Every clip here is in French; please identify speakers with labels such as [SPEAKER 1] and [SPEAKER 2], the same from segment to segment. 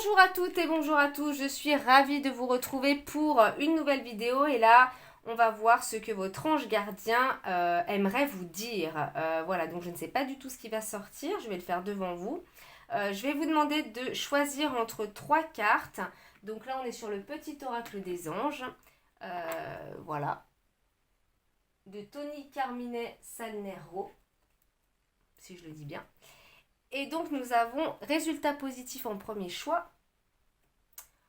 [SPEAKER 1] Bonjour à toutes et bonjour à tous, je suis ravie de vous retrouver pour une nouvelle vidéo et là on va voir ce que votre ange gardien aimerait vous dire. Voilà, donc je ne sais pas du tout ce qui va sortir, je vais le faire devant vous. Je vais vous demander de choisir entre trois cartes. Donc là on est sur le petit oracle des anges. Voilà, de Tony Carmine Salnero, si je le dis bien. Et donc nous avons résultat positif en premier choix.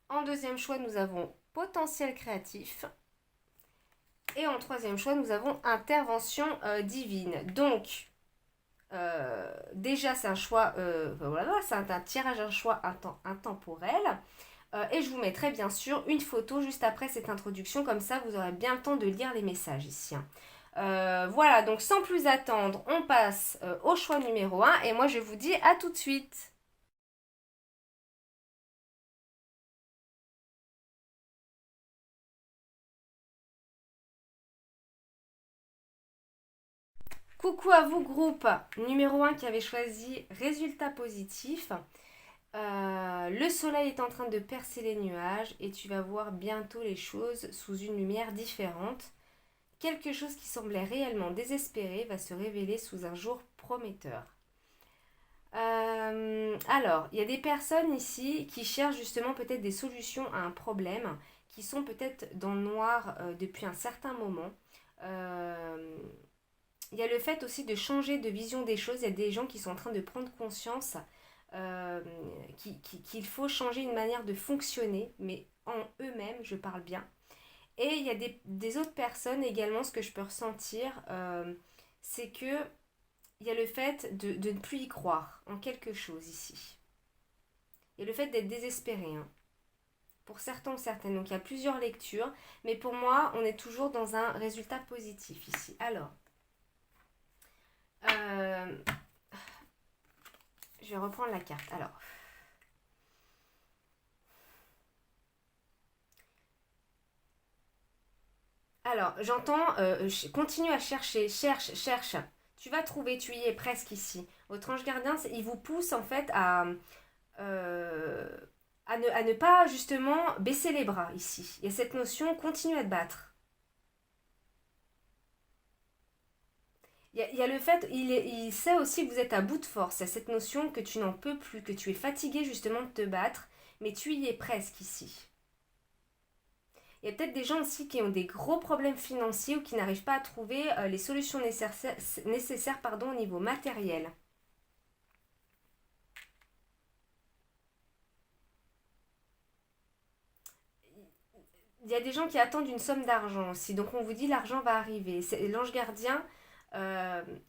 [SPEAKER 1] En deuxième choix, nous avons potentiel créatif. Et en troisième choix, nous avons intervention divine. Donc, déjà, c'est un choix, voilà, c'est un tirage, un choix intemporel. Et je vous mettrai bien sûr une photo juste après cette introduction. Comme ça, vous aurez bien le temps de lire les messages ici. Voilà, donc sans plus attendre, on passe au choix numéro 1. Et moi, je vous dis à tout de suite. Coucou à vous, groupe numéro 1 qui avait choisi résultat positif. Le soleil est en train de percer les nuages et tu vas voir bientôt les choses sous une lumière différente. Quelque chose qui semblait réellement désespéré va se révéler sous un jour prometteur. Alors, il y a des personnes ici qui cherchent justement peut-être des solutions à un problème, qui sont peut-être dans le noir depuis un certain moment. Euh, il y a le fait aussi de changer de vision des choses. Il y a des gens qui sont en train de prendre conscience euh, qu'il faut changer une manière de fonctionner, mais en eux-mêmes, je parle bien. Et il y a des autres personnes également, ce que je peux ressentir, c'est que il y a le fait de ne plus y croire en quelque chose ici. Il y a le fait d'être désespéré, hein, pour certains ou certaines. Donc il y a plusieurs lectures, mais pour moi, on est toujours dans un résultat positif ici. Alors, euh, je vais reprendre la carte. Alors, j'entends, continue à chercher, cherche, cherche. Tu vas trouver, tu y es presque ici. Votre ange gardien, il vous pousse en fait euh, à ne pas justement baisser les bras ici. Il y a cette notion, continue à te battre. Il y a le fait, il sait aussi que vous êtes à bout de force. Il y a cette notion que tu n'en peux plus, que tu es fatigué justement de te battre, mais tu y es presque ici. Il y a peut-être des gens aussi qui ont des gros problèmes financiers ou qui n'arrivent pas à trouver les solutions nécessaires au niveau matériel. Il y a des gens qui attendent une somme d'argent aussi. Donc on vous dit l'argent va arriver. L'ange gardien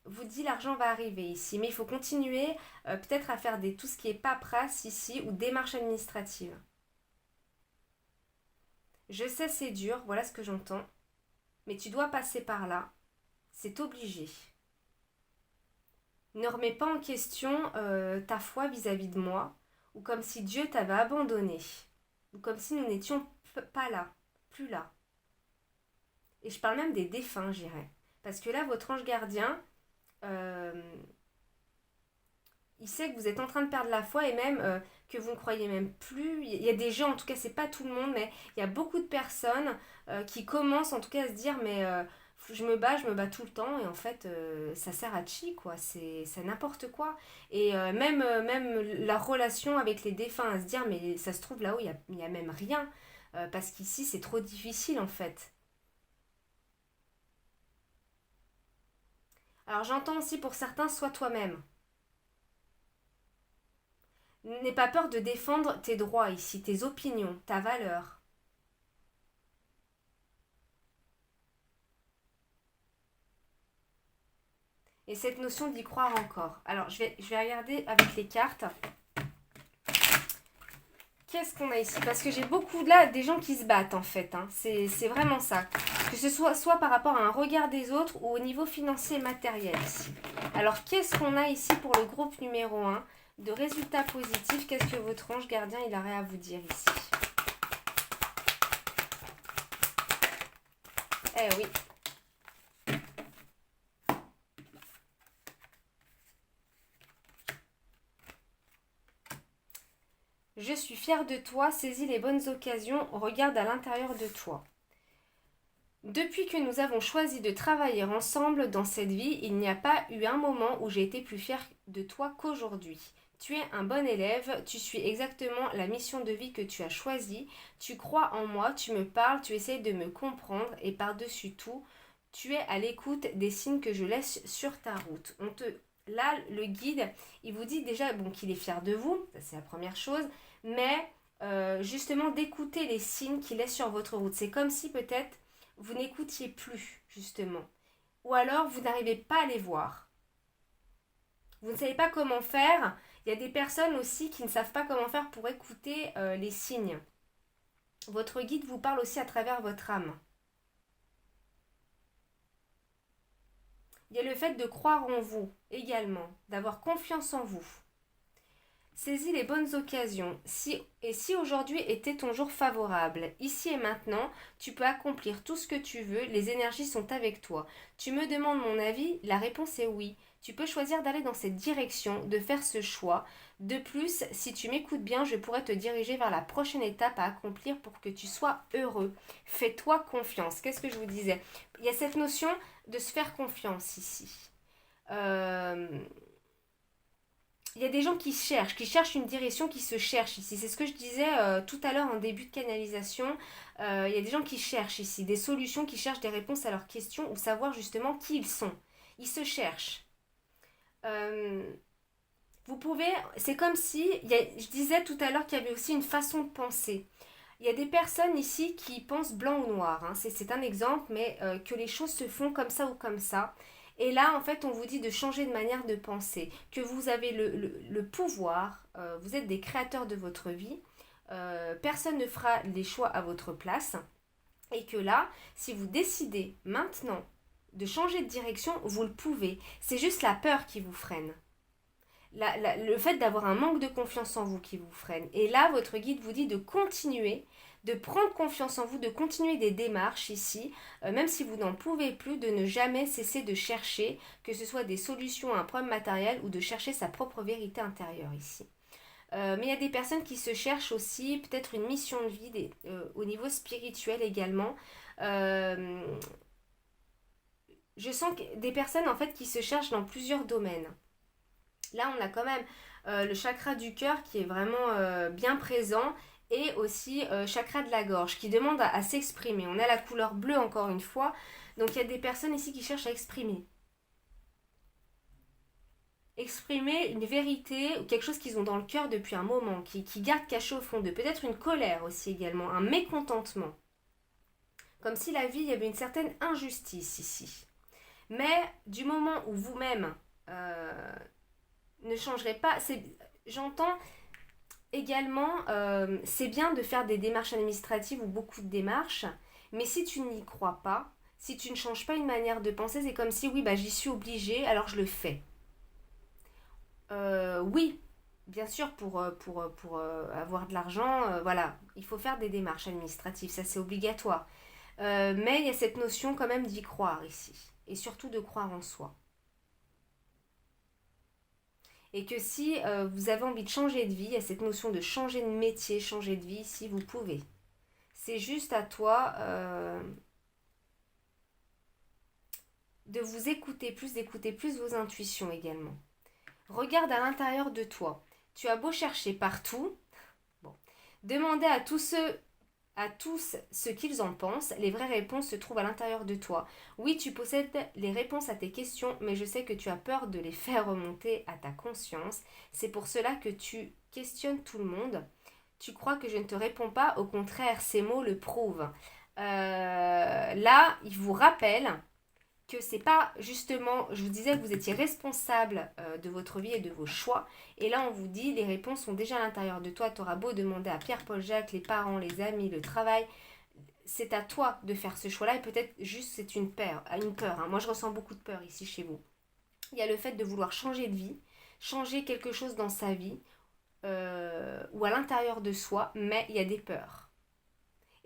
[SPEAKER 1] vous dit l'argent va arriver ici. Mais il faut continuer peut-être à faire tout ce qui est paperasse ici ou démarche administrative. Je sais c'est dur, voilà ce que j'entends. Mais tu dois passer par là. C'est obligé. Ne remets pas en question ta foi vis-à-vis de moi, ou comme si Dieu t'avait abandonné, ou comme si nous n'étions pas là, plus là. Et je parle même des défunts, j'irais. Parce que là, votre ange gardien, euh, il sait que vous êtes en train de perdre la foi et même que vous ne croyez même plus. Il y a des gens, en tout cas, c'est pas tout le monde, mais il y a beaucoup de personnes qui commencent en tout cas à se dire mais je me bats tout le temps et en fait ça sert à chi quoi, c'est n'importe quoi. Et même la relation avec les défunts à se dire mais ça se trouve là-haut il y a même rien parce qu'ici c'est trop difficile en fait. Alors j'entends aussi pour certains sois toi-même. N'aie pas peur de défendre tes droits ici, tes opinions, ta valeur. Et cette notion d'y croire encore. Alors, je vais regarder avec les cartes. Qu'est-ce qu'on a ici? Parce que j'ai beaucoup là des gens qui se battent en fait. Hein. C'est vraiment ça. Que ce soit par rapport à un regard des autres ou au niveau financier et matériel ici. Alors, qu'est-ce qu'on a ici pour le groupe numéro 1 de résultats positifs? Qu'est-ce que votre ange gardien il aurait à vous dire ici? Eh oui. Je suis fière de toi, saisis les bonnes occasions, regarde à l'intérieur de toi. Depuis que nous avons choisi de travailler ensemble dans cette vie, il n'y a pas eu un moment où j'ai été plus fière de toi qu'aujourd'hui. Tu es un bon élève, tu suis exactement la mission de vie que tu as choisie, tu crois en moi, tu me parles, tu essayes de me comprendre et par-dessus tout, tu es à l'écoute des signes que je laisse sur ta route. Là, le guide, il vous dit déjà bon, qu'il est fier de vous, ça c'est la première chose, mais justement d'écouter les signes qu'il laisse sur votre route. C'est comme si peut-être vous n'écoutiez plus, justement. Ou alors, vous n'arrivez pas à les voir. Vous ne savez pas comment faire. Il y a des personnes aussi qui ne savent pas comment faire pour écouter les signes. Votre guide vous parle aussi à travers votre âme. Il y a le fait de croire en vous également, d'avoir confiance en vous. Saisis les bonnes occasions. Si aujourd'hui était ton jour favorable, ici et maintenant, tu peux accomplir tout ce que tu veux, les énergies sont avec toi. Tu me demandes mon avis, la réponse est oui. Tu peux choisir d'aller dans cette direction, de faire ce choix. De plus, si tu m'écoutes bien, je pourrais te diriger vers la prochaine étape à accomplir pour que tu sois heureux. Fais-toi confiance. Qu'est-ce que je vous disais? Il y a cette notion de se faire confiance ici. Euh, il y a des gens qui cherchent une direction, qui se cherchent ici. C'est ce que je disais tout à l'heure en début de canalisation. Il y a des gens qui cherchent ici, des solutions, qui cherchent des réponses à leurs questions ou savoir justement qui ils sont. Ils se cherchent. Euh, Vous pouvez, c'est comme si, je disais tout à l'heure qu'il y avait aussi une façon de penser. Il y a des personnes ici qui pensent blanc ou noir, hein. C'est un exemple, mais que les choses se font comme ça ou comme ça. Et là, en fait, on vous dit de changer de manière de penser, que vous avez le pouvoir, vous êtes des créateurs de votre vie, personne ne fera les choix à votre place, et que là, si vous décidez maintenant de changer de direction, vous le pouvez. C'est juste la peur qui vous freine. Le fait d'avoir un manque de confiance en vous qui vous freine. Et là, votre guide vous dit de continuer, de prendre confiance en vous, de continuer des démarches ici, même si vous n'en pouvez plus, de ne jamais cesser de chercher, que ce soit des solutions à un problème matériel ou de chercher sa propre vérité intérieure ici. Mais il y a des personnes qui se cherchent aussi peut-être une mission de vie au niveau spirituel également. Euh, je sens que des personnes en fait qui se cherchent dans plusieurs domaines. Là, on a quand même le chakra du cœur qui est vraiment bien présent et aussi chakra de la gorge qui demande à s'exprimer. On a la couleur bleue encore une fois. Donc il y a des personnes ici qui cherchent à exprimer. Exprimer une vérité ou quelque chose qu'ils ont dans le cœur depuis un moment, qui gardent caché au fond d'eux. Peut-être une colère aussi également, un mécontentement. Comme si la vie, il y avait une certaine injustice ici. Mais du moment où vous-même ne changerez pas, j'entends également, c'est bien de faire des démarches administratives ou beaucoup de démarches, mais si tu n'y crois pas, si tu ne changes pas une manière de penser, c'est comme si oui, bah, j'y suis obligée, alors je le fais. Oui, bien sûr, pour avoir de l'argent, voilà, il faut faire des démarches administratives, ça c'est obligatoire. Mais il y a cette notion quand même d'y croire ici, et surtout de croire en soi. Et que si vous avez envie de changer de vie, il y a cette notion de changer de métier, changer de vie, si vous pouvez. C'est juste à toi de vous d'écouter plus vos intuitions également. Regarde à l'intérieur de toi. Tu as beau chercher partout, bon, demandez à tous ce qu'ils en pensent. Les vraies réponses se trouvent à l'intérieur de toi. Oui, tu possèdes les réponses à tes questions, mais je sais que tu as peur de les faire remonter à ta conscience. C'est pour cela que tu questionnes tout le monde. Tu crois que je ne te réponds pas, au contraire, ces mots le prouvent. Là, il vous rappelle que c'est pas justement, je vous disais que vous étiez responsable de votre vie et de vos choix, et là on vous dit les réponses sont déjà à l'intérieur de toi. Tu auras beau demander à Pierre, Paul, Jacques, les parents, les amis, le travail, c'est à toi de faire ce choix-là, et peut-être juste c'est une peur, hein. Moi je ressens beaucoup de peur ici chez vous. Il y a le fait de vouloir changer de vie, changer quelque chose dans sa vie, ou à l'intérieur de soi, mais il y a des peurs.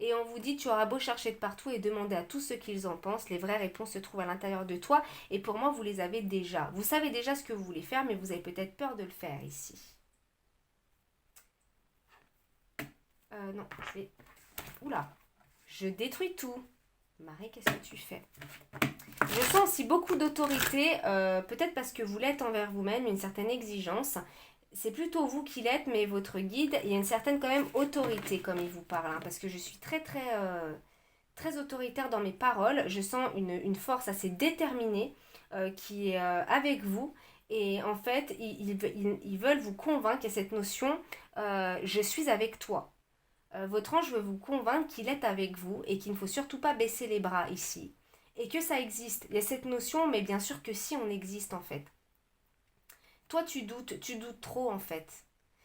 [SPEAKER 1] Et on vous dit, tu auras beau chercher de partout et demander à tous ce qu'ils en pensent, les vraies réponses se trouvent à l'intérieur de toi. Et pour moi, vous les avez déjà. Vous savez déjà ce que vous voulez faire, mais vous avez peut-être peur de le faire ici. Non, je vais... Oula, je détruis tout. Marie, qu'est-ce que tu fais? Je sens aussi beaucoup d'autorité, peut-être parce que vous l'êtes envers vous-même, une certaine exigence. C'est plutôt vous qui l'êtes, mais votre guide, il y a une certaine quand même autorité comme il vous parle, hein, parce que je suis très autoritaire dans mes paroles. Je sens une force assez déterminée qui est avec vous. Et en fait, ils veulent vous convaincre qu'il y a cette notion je suis avec toi. Votre ange veut vous convaincre qu'il est avec vous et qu'il ne faut surtout pas baisser les bras ici. Et que ça existe. Il y a cette notion, mais bien sûr que si on existe en fait. Toi, tu doutes trop en fait.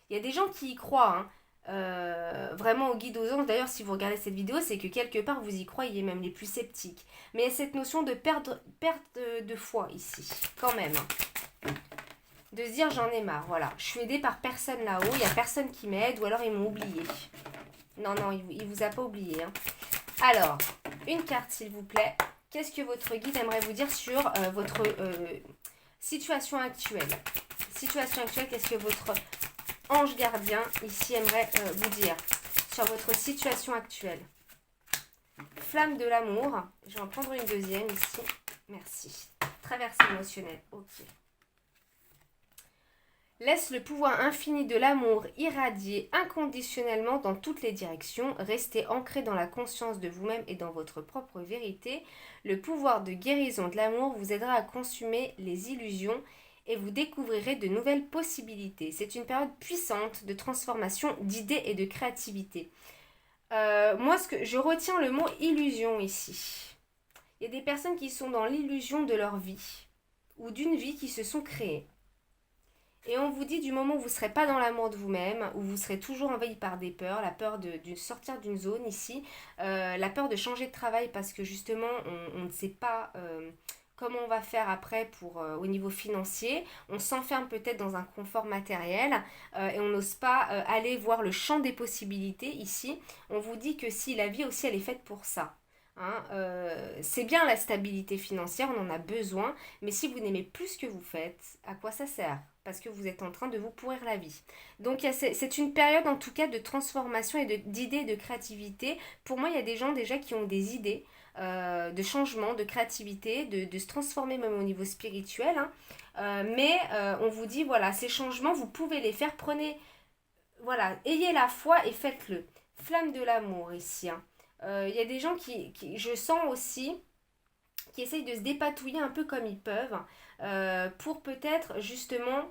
[SPEAKER 1] Il y a des gens qui y croient, hein, vraiment au guide aux anges. D'ailleurs, si vous regardez cette vidéo, c'est que quelque part vous y croyez, même les plus sceptiques. Mais il y a cette notion de perte de foi ici, quand même. De se dire j'en ai marre, voilà. Je suis aidée par personne là-haut, il n'y a personne qui m'aide, ou alors ils m'ont oublié. Non, non, il vous a pas oublié. Hein. Alors, une carte s'il vous plaît. Qu'est-ce que votre guide aimerait vous dire sur votre situation actuelle? Situation actuelle, qu'est-ce que votre ange gardien ici aimerait vous dire sur votre situation actuelle? Flamme de l'amour. Je vais en prendre une deuxième ici. Merci. Traversée émotionnelle. Ok. Laisse le pouvoir infini de l'amour irradier inconditionnellement dans toutes les directions. Restez ancré dans la conscience de vous-même et dans votre propre vérité. Le pouvoir de guérison de l'amour vous aidera à consumer les illusions et vous découvrirez de nouvelles possibilités. C'est une période puissante de transformation, d'idées et de créativité. Moi, je retiens le mot illusion ici. Il y a des personnes qui sont dans l'illusion de leur vie ou d'une vie qui se sont créées. Et on vous dit du moment où vous ne serez pas dans l'amour de vous-même, où vous serez toujours envahi par des peurs, la peur de sortir d'une zone ici, la peur de changer de travail parce que justement on ne sait pas comment on va faire après pour, au niveau financier, on s'enferme peut-être dans un confort matériel et on n'ose pas aller voir le champ des possibilités ici. On vous dit que si la vie aussi elle est faite pour ça. Hein, c'est bien la stabilité financière, on en a besoin, mais si vous n'aimez plus ce que vous faites, à quoi ça sert? Parce que vous êtes en train de vous pourrir la vie. Donc c'est une période en tout cas de transformation et d'idées et de créativité. Pour moi, il y a des gens déjà qui ont des idées de changement, de créativité, de se transformer même au niveau spirituel. Hein. Mais on vous dit, voilà, ces changements, vous pouvez les faire. Prenez, voilà, ayez la foi et faites-le. Flamme de l'amour ici. Hein. Il y a des gens qui, je sens aussi, qui essayent de se dépatouiller un peu comme ils peuvent pour peut-être justement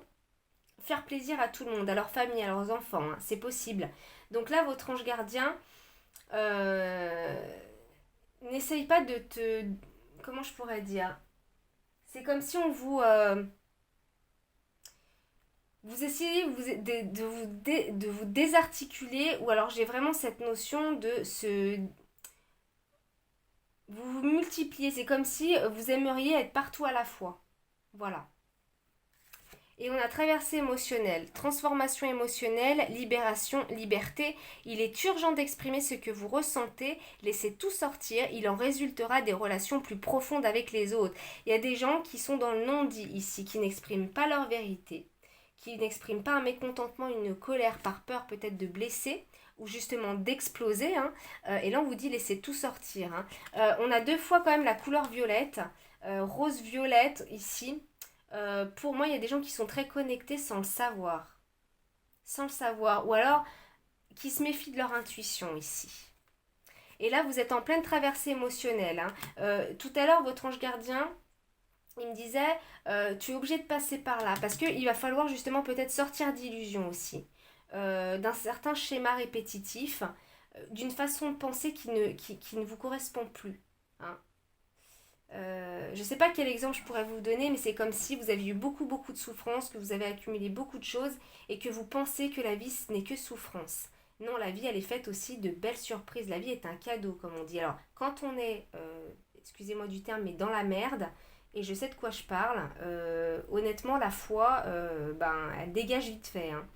[SPEAKER 1] faire plaisir à tout le monde, à leur famille, à leurs enfants. Hein, c'est possible. Donc là, votre ange gardien n'essaye pas de te... Comment je pourrais dire? C'est comme si on vous... vous essayez de vous désarticuler, ou alors j'ai vraiment cette notion de se... Vous vous multipliez, c'est comme si vous aimeriez être partout à la fois. Voilà. Et on a traversée émotionnelle, transformation émotionnelle, libération, liberté. Il est urgent d'exprimer ce que vous ressentez, laissez tout sortir, il en résultera des relations plus profondes avec les autres. Il y a des gens qui sont dans le non-dit ici, qui n'expriment pas leur vérité, qui n'expriment pas un mécontentement, une colère par peur peut-être de blesser ou justement d'exploser. Hein. Et là on vous dit laissez tout sortir. Hein. On a deux fois quand même la couleur violette, rose-violette ici. Pour moi, il y a des gens qui sont très connectés sans le savoir. Sans le savoir. Ou alors, qui se méfient de leur intuition ici. Et là, vous êtes en pleine traversée émotionnelle. Hein. Tout à l'heure, votre ange gardien, il me disait, tu es obligé de passer par là. Parce qu'il va falloir justement peut-être sortir d'illusion aussi. D'un certain schéma répétitif. D'une façon de penser qui ne vous correspond plus. Hein. Je ne sais pas quel exemple je pourrais vous donner, mais c'est comme si vous aviez eu beaucoup de souffrances, que vous avez accumulé beaucoup de choses et que vous pensez que la vie ce n'est que souffrance. Non, la vie elle est faite aussi de belles surprises. La vie est un cadeau comme on dit. Alors quand on est, excusez-moi du terme, mais dans la merde, et je sais de quoi je parle, honnêtement la foi, elle dégage vite fait. Hein.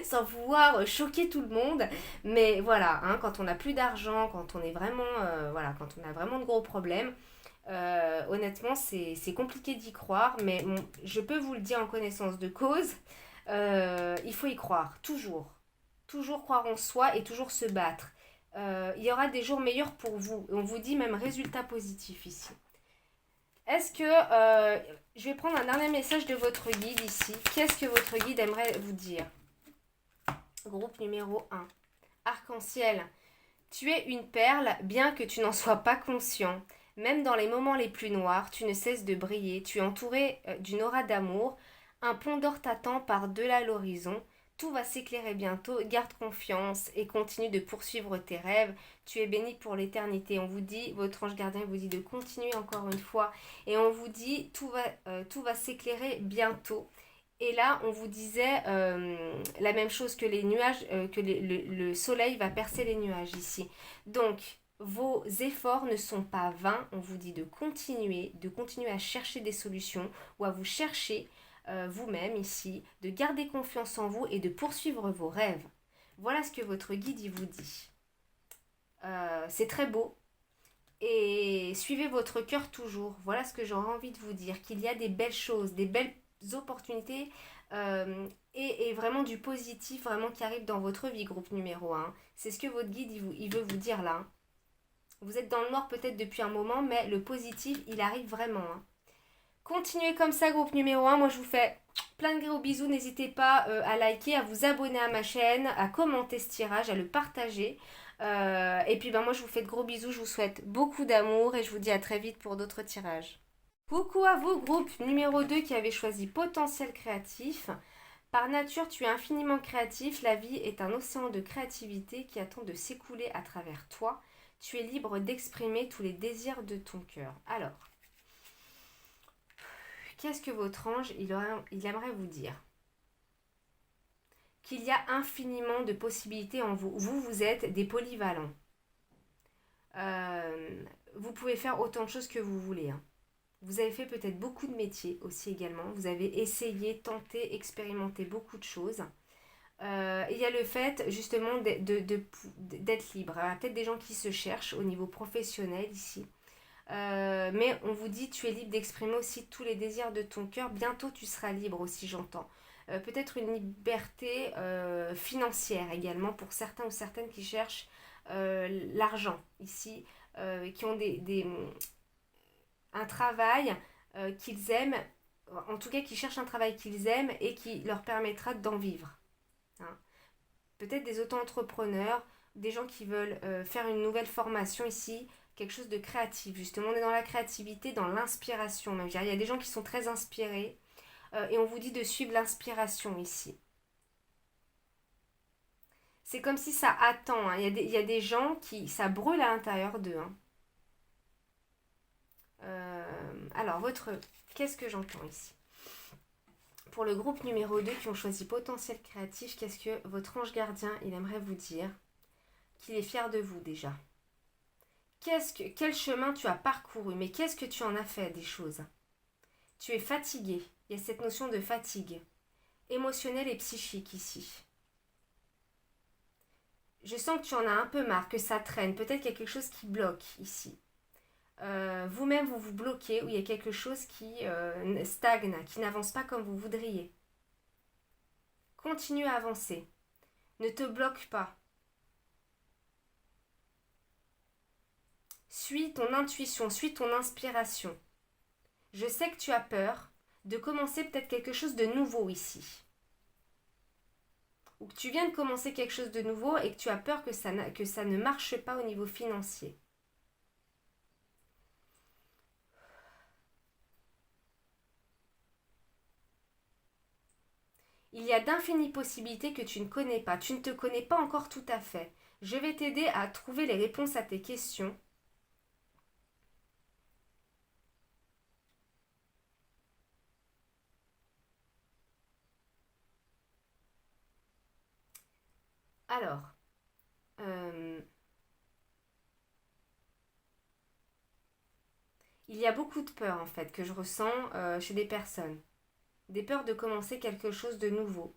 [SPEAKER 1] Sans vouloir choquer tout le monde, mais voilà, hein, quand on n'a plus d'argent, quand on est vraiment, voilà, quand on a vraiment de gros problèmes, honnêtement c'est compliqué d'y croire, mais bon, je peux vous le dire en connaissance de cause, il faut y croire, toujours. toujours croire en soi et toujours se battre. Il y aura des jours meilleurs pour vous. On vous dit même résultat positif ici. Est-ce que... je vais prendre un dernier message de votre guide ici. Qu'est-ce que votre guide aimerait vous dire? Groupe numéro 1. Arc-en-ciel. Tu es une perle, bien que tu n'en sois pas conscient. Même dans les moments les plus noirs, tu ne cesses de briller. Tu es entouré d'une aura d'amour. Un pont d'or t'attend par-delà l'horizon. Tout va s'éclairer bientôt. Garde confiance et continue de poursuivre tes rêves. Tu es béni pour l'éternité. On vous dit, votre ange gardien vous dit de continuer encore une fois. Et on vous dit, tout va s'éclairer bientôt. Et là, on vous disait la même chose que les nuages, que le soleil va percer les nuages ici. Donc, vos efforts ne sont pas vains. On vous dit de continuer à chercher des solutions ou à vous chercher vous-même ici, de garder confiance en vous et de poursuivre vos rêves. Voilà ce que votre guide il vous dit. C'est très beau. Et suivez votre cœur toujours. Voilà ce que j'aurais envie de vous dire. Qu'il y a des belles choses, des belles opportunités et vraiment du positif vraiment qui arrive dans votre vie, groupe numéro 1. C'est ce que votre guide il veut vous dire là. Vous êtes dans le noir peut-être depuis un moment, mais le positif, il arrive vraiment. Continuez comme ça, groupe numéro 1. Moi, je vous fais plein de gros bisous. N'hésitez pas à liker, à vous abonner à ma chaîne, à commenter ce tirage, à le partager. Et puis, moi, je vous fais de gros bisous. Je vous souhaite beaucoup d'amour et je vous dis à très vite pour d'autres tirages. Coucou à vous, groupe numéro 2 qui avez choisi potentiel créatif. Par nature, tu es infiniment créatif. La vie est un océan de créativité qui attend de s'écouler à travers toi. Tu es libre d'exprimer tous les désirs de ton cœur. Alors, qu'est-ce que votre ange il aimerait vous dire? Qu'il y a infiniment de possibilités en vous. Vous êtes des polyvalents. Vous pouvez faire autant de choses que vous voulez. Vous avez fait peut-être beaucoup de métiers aussi également. Vous avez essayé, tenté, expérimenté beaucoup de choses. Il y a le fait justement d'être libre. Il y a peut-être des gens qui se cherchent au niveau professionnel ici. Mais on vous dit tu es libre d'exprimer aussi tous les désirs de ton cœur. Bientôt tu seras libre aussi, j'entends. Peut-être une liberté financière également pour certains ou certaines qui cherchent l'argent ici, qui ont un travail qu'ils aiment, en tout cas qui cherchent un travail qu'ils aiment et qui leur permettra d'en vivre. Peut-être des auto-entrepreneurs, des gens qui veulent faire une nouvelle formation ici, quelque chose de créatif. Justement, on est dans la créativité, dans l'inspiration même. Il y a des gens qui sont très inspirés et on vous dit de suivre l'inspiration ici. C'est comme si ça attend. Il y a des gens qui... ça brûle à l'intérieur d'eux. Alors, qu'est-ce que j'entends ici? Pour le groupe numéro 2 qui ont choisi potentiel créatif, qu'est-ce que votre ange gardien, il aimerait vous dire? Qu'il est fier de vous déjà. Quel chemin tu as parcouru? Mais qu'est-ce que tu en as fait des choses? Tu es fatigué. Il y a cette notion de fatigue émotionnelle et psychique ici. Je sens que tu en as un peu marre, que ça traîne. Peut-être qu'il y a quelque chose qui bloque ici. Vous-même, vous vous bloquez ou il y a quelque chose qui stagne, qui n'avance pas comme vous voudriez. Continue à avancer. Ne te bloque pas. Suis ton intuition, suis ton inspiration. Je sais que tu as peur de commencer peut-être quelque chose de nouveau ici. Ou que tu viens de commencer quelque chose de nouveau et que tu as peur que ça ne marche pas au niveau financier. Il y a d'infinies possibilités que tu ne connais pas. Tu ne te connais pas encore tout à fait. Je vais t'aider à trouver les réponses à tes questions. Alors, il y a beaucoup de peurs en fait que je ressens chez des personnes. Des peurs de commencer quelque chose de nouveau.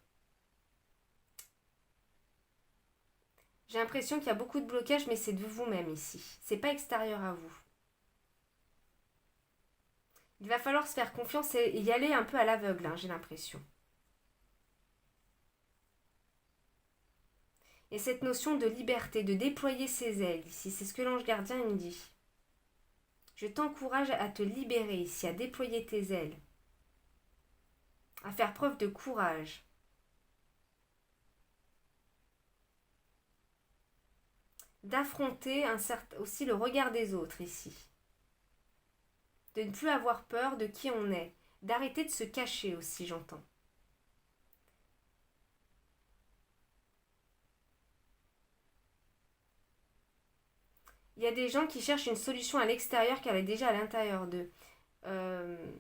[SPEAKER 1] J'ai l'impression qu'il y a beaucoup de blocages, mais c'est de vous-même ici. C'est pas extérieur à vous. Il va falloir se faire confiance et y aller un peu à l'aveugle, j'ai l'impression. Et cette notion de liberté, de déployer ses ailes ici, c'est ce que l'ange gardien me dit. Je t'encourage à te libérer ici, à déployer tes ailes, à faire preuve de courage. D'affronter aussi le regard des autres ici. De ne plus avoir peur de qui on est. D'arrêter de se cacher aussi, j'entends. Il y a des gens qui cherchent une solution à l'extérieur qu'elle est déjà à l'intérieur d'eux. Euh,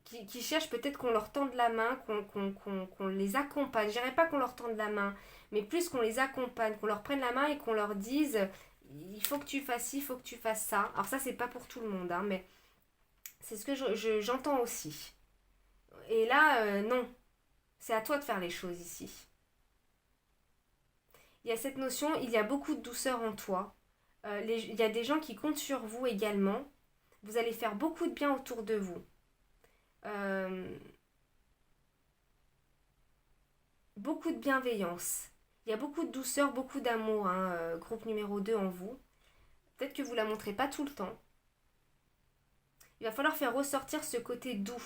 [SPEAKER 1] qui cherchent peut-être qu'on leur tende la main, qu'on les accompagne. Je dirais pas qu'on leur tende la main, mais plus qu'on les accompagne, qu'on leur prenne la main et qu'on leur dise il faut que tu fasses ci, il faut que tu fasses ça. Alors ça, c'est pas pour tout le monde, hein, mais c'est ce que j'entends aussi. Et là, non, c'est à toi de faire les choses ici. Il y a cette notion, il y a beaucoup de douceur en toi. Il y a des gens qui comptent sur vous également. Vous allez faire beaucoup de bien autour de vous. Euh, Beaucoup de bienveillance. Il y a beaucoup de douceur, beaucoup d'amour, hein, groupe numéro 2 en vous. Peut-être que vous ne la montrez pas tout le temps. Il va falloir faire ressortir ce côté doux.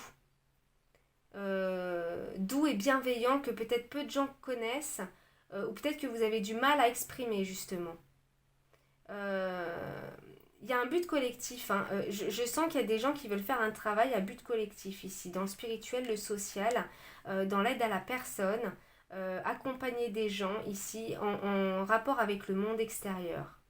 [SPEAKER 1] Doux et bienveillant que peut-être peu de gens connaissent, ou peut-être que vous avez du mal à exprimer justement. Il y a un but collectif, hein. Je sens qu'il y a des gens qui veulent faire un travail à but collectif ici, dans le spirituel, le social, dans l'aide à la personne, accompagner des gens ici en rapport avec le monde extérieur.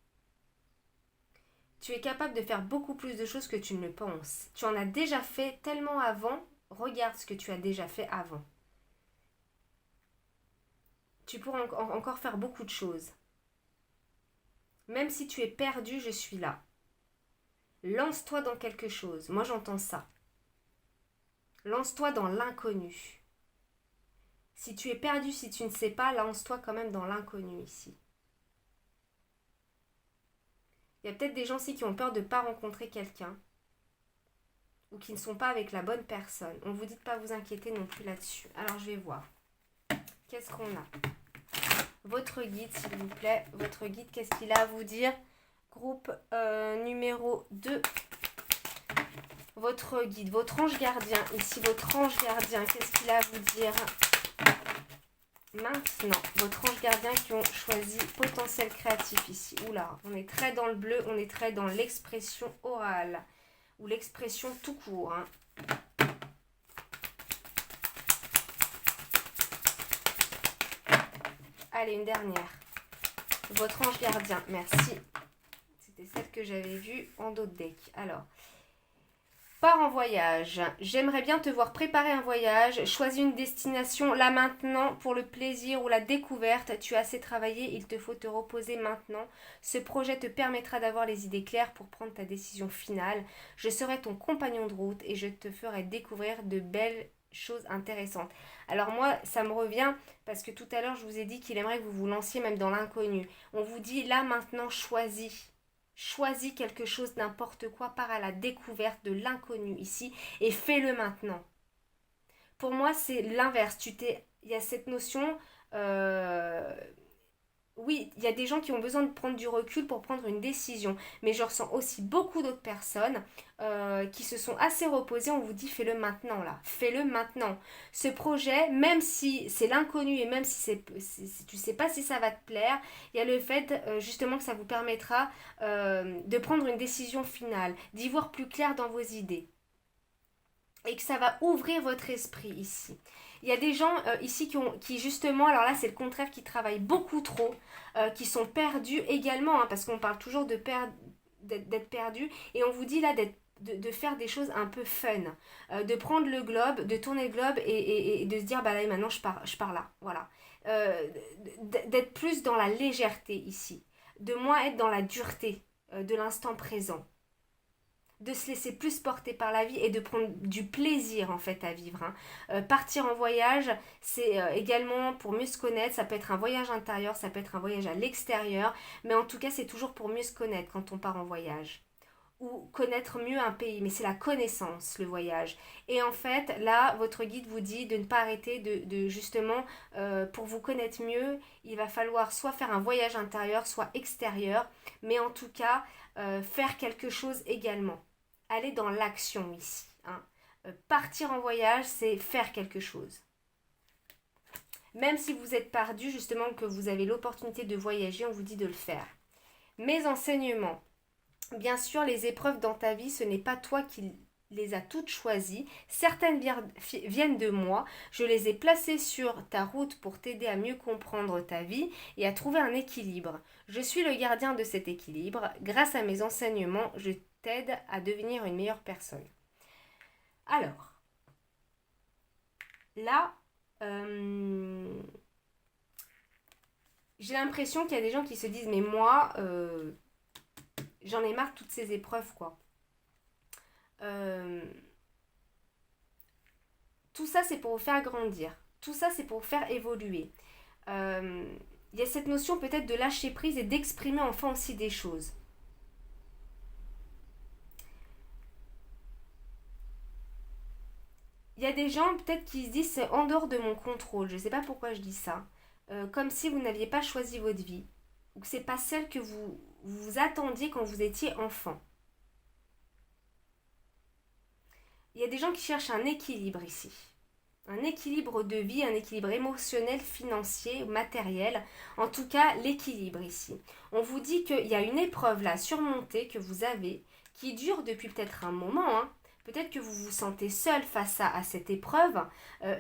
[SPEAKER 1] Tu es capable de faire beaucoup plus de choses que tu ne le penses. Tu en as déjà fait tellement avant. Regarde ce que tu as déjà fait avant. Tu pourras encore faire beaucoup de choses. Même si tu es perdu, je suis là. Lance-toi dans quelque chose. Moi, j'entends ça. Lance-toi dans l'inconnu. Si tu es perdu, si tu ne sais pas, lance-toi quand même dans l'inconnu ici. Il y a peut-être des gens aussi qui ont peur de ne pas rencontrer quelqu'un ou qui ne sont pas avec la bonne personne. On vous dit de ne pas vous inquiéter non plus là-dessus. Alors, je vais voir. Qu'est-ce qu'on a ? Votre guide, s'il vous plaît. Votre guide, qu'est-ce qu'il a à vous dire ? Groupe numéro 2. Votre guide, votre ange gardien. Ici, votre ange gardien, qu'est-ce qu'il a à vous dire ? Maintenant, votre ange gardien qui ont choisi potentiel créatif ici. Oula, on est très dans le bleu, on est très dans l'expression orale. Ou l'expression tout court. Hein. Allez, une dernière. Votre ange gardien, merci. C'était celle que j'avais vue en dos de deck. Alors, pars en voyage. J'aimerais bien te voir préparer un voyage. Choisis une destination là maintenant pour le plaisir ou la découverte. Tu as assez travaillé, il te faut te reposer maintenant. Ce projet te permettra d'avoir les idées claires pour prendre ta décision finale. Je serai ton compagnon de route et je te ferai découvrir de belles choses intéressantes. Alors moi, ça me revient parce que tout à l'heure, je vous ai dit qu'il aimerait que vous vous lanciez même dans l'inconnu. On vous dit là maintenant, choisis. Choisis quelque chose, n'importe quoi, pars à la découverte de l'inconnu ici et fais-le maintenant. Pour moi, c'est l'inverse. Il y a cette notion, oui, il y a des gens qui ont besoin de prendre du recul pour prendre une décision, mais je ressens aussi beaucoup d'autres personnes qui se sont assez reposées. On vous dit fais-le maintenant là, fais-le maintenant. Ce projet, même si c'est l'inconnu et même si tu sais pas si ça va te plaire, il y a le fait justement que ça vous permettra de prendre une décision finale, d'y voir plus clair dans vos idées et que ça va ouvrir votre esprit ici. Il y a des gens ici qui justement, alors là c'est le contraire, qui travaillent beaucoup trop, qui sont perdus également, hein, parce qu'on parle toujours d'être perdu, et on vous dit là de faire des choses un peu fun, de prendre le globe, de tourner le globe et de se dire bah là maintenant je pars là, voilà. D'être plus dans la légèreté ici, de moins être dans la dureté de l'instant présent. De se laisser plus porter par la vie et de prendre du plaisir en fait à vivre. Hein. Partir en voyage, c'est également pour mieux se connaître, ça peut être un voyage intérieur, ça peut être un voyage à l'extérieur, mais en tout cas c'est toujours pour mieux se connaître quand on part en voyage. ou connaître mieux un pays, mais c'est la connaissance, le voyage. Et en fait, là, votre guide vous dit de ne pas arrêter de justement, pour vous connaître mieux, il va falloir soit faire un voyage intérieur, soit extérieur, mais en tout cas, faire quelque chose également. Aller dans l'action ici, hein. Partir en voyage, c'est faire quelque chose. Même si vous êtes perdu, justement, que vous avez l'opportunité de voyager, on vous dit de le faire. Mes enseignements. Bien sûr, les épreuves dans ta vie, ce n'est pas toi qui les as toutes choisies. Certaines viennent de moi. Je les ai placées sur ta route pour t'aider à mieux comprendre ta vie et à trouver un équilibre. Je suis le gardien de cet équilibre. Grâce à mes enseignements, je t'aide à devenir une meilleure personne. Alors, là, j'ai l'impression qu'il y a des gens qui se disent, mais moi, j'en ai marre de toutes ces épreuves, quoi. Euh, tout ça, c'est pour vous faire grandir. Tout ça, c'est pour vous faire évoluer. Il y a cette notion peut-être de lâcher prise et d'exprimer enfin aussi des choses. Il y a des gens peut-être qui se disent c'est en dehors de mon contrôle. Je ne sais pas pourquoi je dis ça. Comme si vous n'aviez pas choisi votre vie. Ou que c'est pas celle que vous attendiez quand vous étiez enfant. Il y a des gens qui cherchent un équilibre ici. Un équilibre de vie, un équilibre émotionnel, financier, matériel. En tout cas, l'équilibre ici. On vous dit qu'il y a une épreuve là, surmontée, que vous avez, qui dure depuis peut-être un moment, hein. Peut-être que vous vous sentez seul face à cette épreuve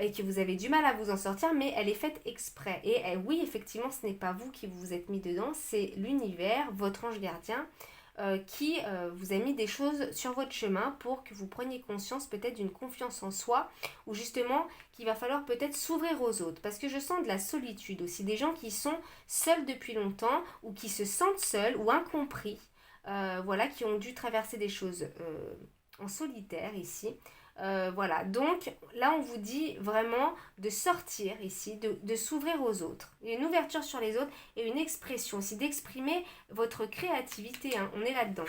[SPEAKER 1] et que vous avez du mal à vous en sortir, mais elle est faite exprès. Et oui, effectivement, ce n'est pas vous qui vous êtes mis dedans, c'est l'univers, votre ange gardien, qui vous a mis des choses sur votre chemin pour que vous preniez conscience peut-être d'une confiance en soi ou justement qu'il va falloir peut-être s'ouvrir aux autres. Parce que je sens de la solitude aussi, des gens qui sont seuls depuis longtemps ou qui se sentent seuls ou incompris, voilà, qui ont dû traverser des choses en solitaire ici. Voilà, donc là on vous dit vraiment de sortir ici, de s'ouvrir aux autres. Il y a une ouverture sur les autres et une expression aussi, d'exprimer votre créativité, hein, on est là-dedans.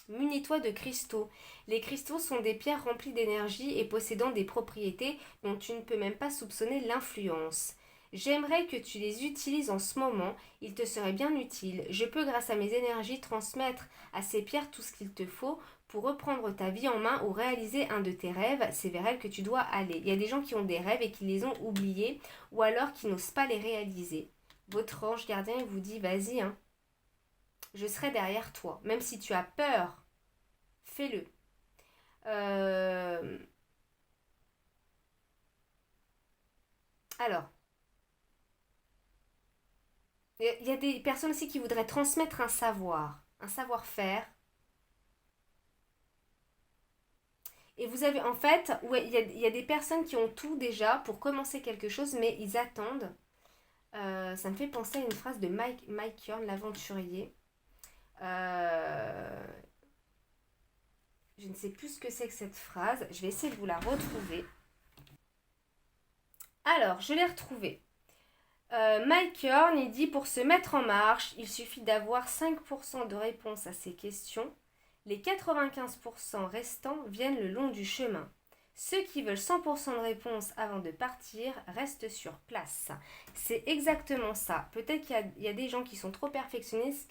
[SPEAKER 1] Munis-toi de cristaux. Les cristaux sont des pierres remplies d'énergie et possédant des propriétés dont tu ne peux même pas soupçonner l'influence. J'aimerais que tu les utilises en ce moment, il te serait bien utile. Je peux, grâce à mes énergies, transmettre à ces pierres tout ce qu'il te faut pour reprendre ta vie en main ou réaliser un de tes rêves. C'est vers elle que tu dois aller. Il y a des gens qui ont des rêves et qui les ont oubliés ou alors qui n'osent pas les réaliser. Votre ange gardien vous dit, vas-y, hein, je serai derrière toi. Même si tu as peur, fais-le. Alors, il y a des personnes aussi qui voudraient transmettre un savoir-faire. Et vous avez, en fait, ouais, il y a des personnes qui ont tout déjà pour commencer quelque chose, mais ils attendent. Ça me fait penser à une phrase de Mike Horn, l'aventurier. Euh, je ne sais plus ce que c'est que cette phrase. Je vais essayer de vous la retrouver. Alors, je l'ai retrouvée. Mike Horn, il dit pour se mettre en marche, il suffit d'avoir 5% de réponse à ces questions. Les 95% restants viennent le long du chemin. Ceux qui veulent 100% de réponse avant de partir restent sur place. C'est exactement ça. Peut-être qu'il y a des gens qui sont trop perfectionnistes,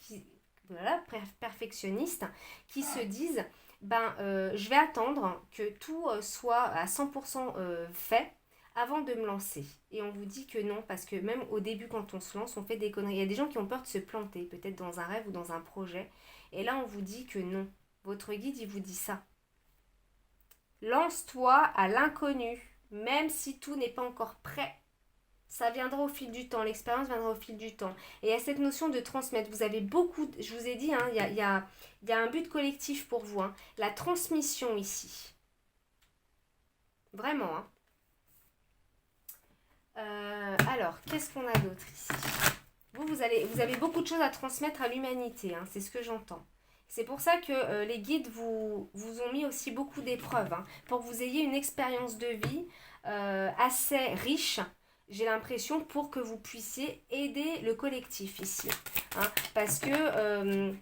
[SPEAKER 1] qui se disent je vais attendre que tout soit à 100% fait avant de me lancer. Et on vous dit que non, parce que même au début, quand on se lance, on fait des conneries. Il y a des gens qui ont peur de se planter, peut-être dans un rêve ou dans un projet. Et là, on vous dit que non. Votre guide, il vous dit ça. Lance-toi à l'inconnu, même si tout n'est pas encore prêt. Ça viendra au fil du temps, l'expérience viendra au fil du temps. Et il y a cette notion de transmettre. Vous avez beaucoup, je vous ai dit, hein, il y a un but collectif pour vous. Hein. La transmission ici. Vraiment. Hein. Alors, qu'est-ce qu'on a d'autre ici? Vous avez beaucoup de choses à transmettre à l'humanité, hein, c'est ce que j'entends. C'est pour ça que les guides vous ont mis aussi beaucoup d'épreuves, hein, pour que vous ayez une expérience de vie assez riche, j'ai l'impression, pour que vous puissiez aider le collectif ici. Hein, parce que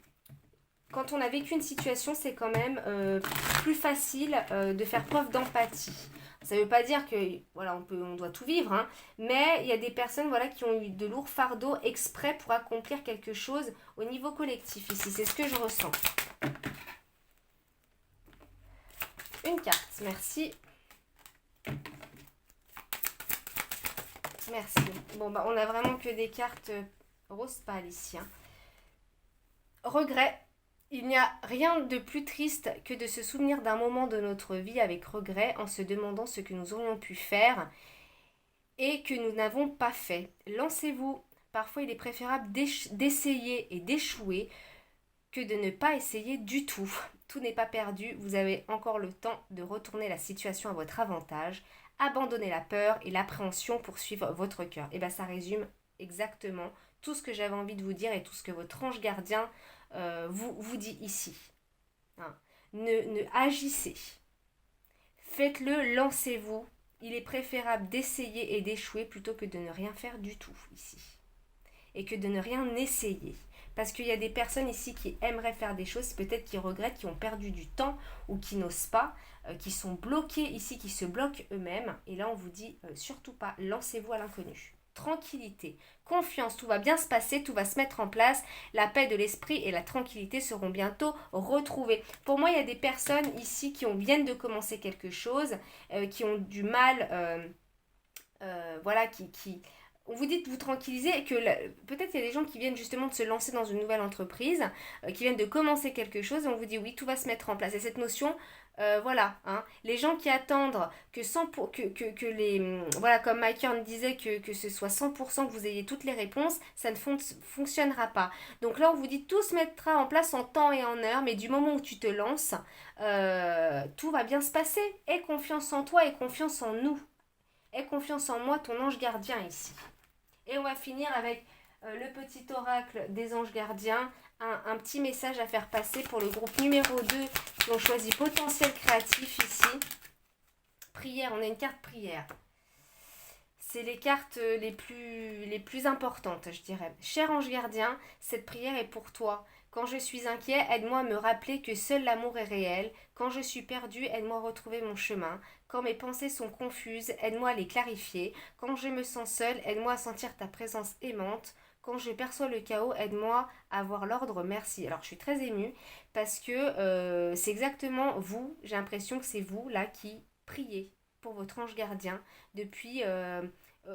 [SPEAKER 1] quand on a vécu une situation, c'est quand même plus facile de faire preuve d'empathie. Ça ne veut pas dire que voilà, on doit tout vivre, hein, mais il y a des personnes voilà, qui ont eu de lourds fardeaux exprès pour accomplir quelque chose au niveau collectif ici. C'est ce que je ressens. Une carte, merci. Merci. Bon, bah, on a vraiment que des cartes rose pâle ici. Hein. Regret. Il n'y a rien de plus triste que de se souvenir d'un moment de notre vie avec regret en se demandant ce que nous aurions pu faire et que nous n'avons pas fait. Lancez-vous. Parfois, il est préférable d'essayer et d'échouer que de ne pas essayer du tout. Tout n'est pas perdu, vous avez encore le temps de retourner la situation à votre avantage. Abandonnez la peur et l'appréhension pour suivre votre cœur. Et bien ça résume exactement tout ce que j'avais envie de vous dire et tout ce que votre ange gardien vous dit ici. Hein. Ne agissez. Faites-le, lancez-vous. Il est préférable d'essayer et d'échouer plutôt que de ne rien faire du tout ici. Et que de ne rien essayer. Parce qu'il y a des personnes ici qui aimeraient faire des choses, peut-être qui regrettent, qui ont perdu du temps ou qui n'osent pas, qui sont bloqués ici, qui se bloquent eux-mêmes. Et là, on vous dit surtout pas, lancez-vous à l'inconnu. Tranquillité, confiance, tout va bien se passer, tout va se mettre en place. La paix de l'esprit et la tranquillité seront bientôt retrouvées. Pour moi, il y a des personnes ici qui viennent de commencer quelque chose, qui ont du mal, voilà, qui on vous dit de vous tranquilliser et que peut-être il y a des gens qui viennent justement de se lancer dans une nouvelle entreprise, qui viennent de commencer quelque chose et on vous dit oui, tout va se mettre en place. Et cette notion, voilà, hein, les gens qui attendent que les... Voilà, comme Mike Horn disait, que ce soit 100% que vous ayez toutes les réponses, ça ne fonctionnera pas. Donc là, on vous dit tout se mettra en place en temps et en heure, mais du moment où tu te lances, tout va bien se passer. Aie confiance en toi et confiance en nous. Aie confiance en moi, ton ange gardien ici. Et on va finir avec le petit oracle des anges gardiens, un petit message à faire passer pour le groupe numéro 2 qui ont choisi potentiel créatif ici. Prière, on a une carte prière. C'est les cartes les plus importantes, je dirais. Cher ange gardien, cette prière est pour toi. Quand je suis inquiet, aide-moi à me rappeler que seul l'amour est réel. Quand je suis perdu, aide-moi à retrouver mon chemin. Quand mes pensées sont confuses, aide-moi à les clarifier. Quand je me sens seule, aide-moi à sentir ta présence aimante. Quand je perçois le chaos, aide-moi à voir l'ordre, merci. Alors je suis très émue parce que c'est exactement vous, j'ai l'impression que c'est vous là qui priez pour votre ange gardien depuis,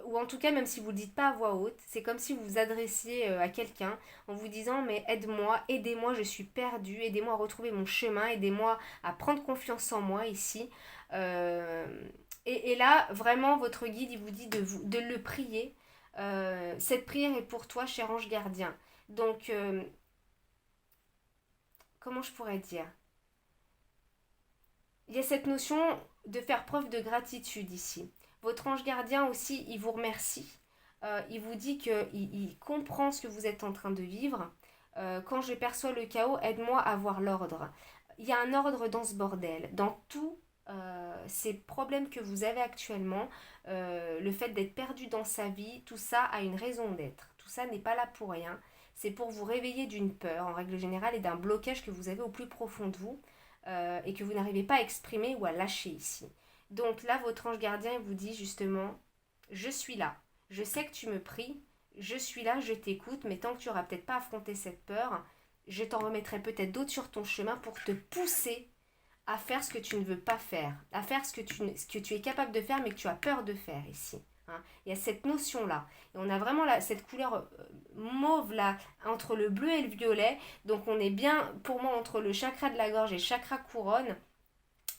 [SPEAKER 1] ou en tout cas même si vous ne le dites pas à voix haute, c'est comme si vous vous adressiez à quelqu'un en vous disant mais aide-moi, aidez-moi, je suis perdue, aidez-moi à retrouver mon chemin, aidez-moi à prendre confiance en moi ici. Euh, et là, vraiment, votre guide, il vous dit de le prier. Cette prière est pour toi, cher ange gardien. Donc, comment je pourrais dire? Il y a cette notion de faire preuve de gratitude ici. Votre ange gardien aussi, il vous remercie. Il vous dit qu'il comprend ce que vous êtes en train de vivre. Quand je perçois le chaos, aide-moi à voir l'ordre. Il y a un ordre dans ce bordel. Dans tous ces problèmes que vous avez actuellement, le fait d'être perdu dans sa vie, tout ça a une raison d'être. Tout ça n'est pas là pour rien. C'est pour vous réveiller d'une peur, en règle générale, et d'un blocage que vous avez au plus profond de vous et que vous n'arrivez pas à exprimer ou à lâcher ici. Donc là, votre ange gardien vous dit justement, je suis là, je sais que tu me pries, je suis là, je t'écoute, mais tant que tu n'auras peut-être pas affronté cette peur, je t'en remettrai peut-être d'autres sur ton chemin pour te pousser à faire ce que tu ne veux pas faire, à faire ce que tu es capable de faire mais que tu as peur de faire ici. Hein. Il y a cette notion-là. Et on a vraiment cette couleur mauve là, entre le bleu et le violet. Donc on est bien, pour moi, entre le chakra de la gorge et le chakra couronne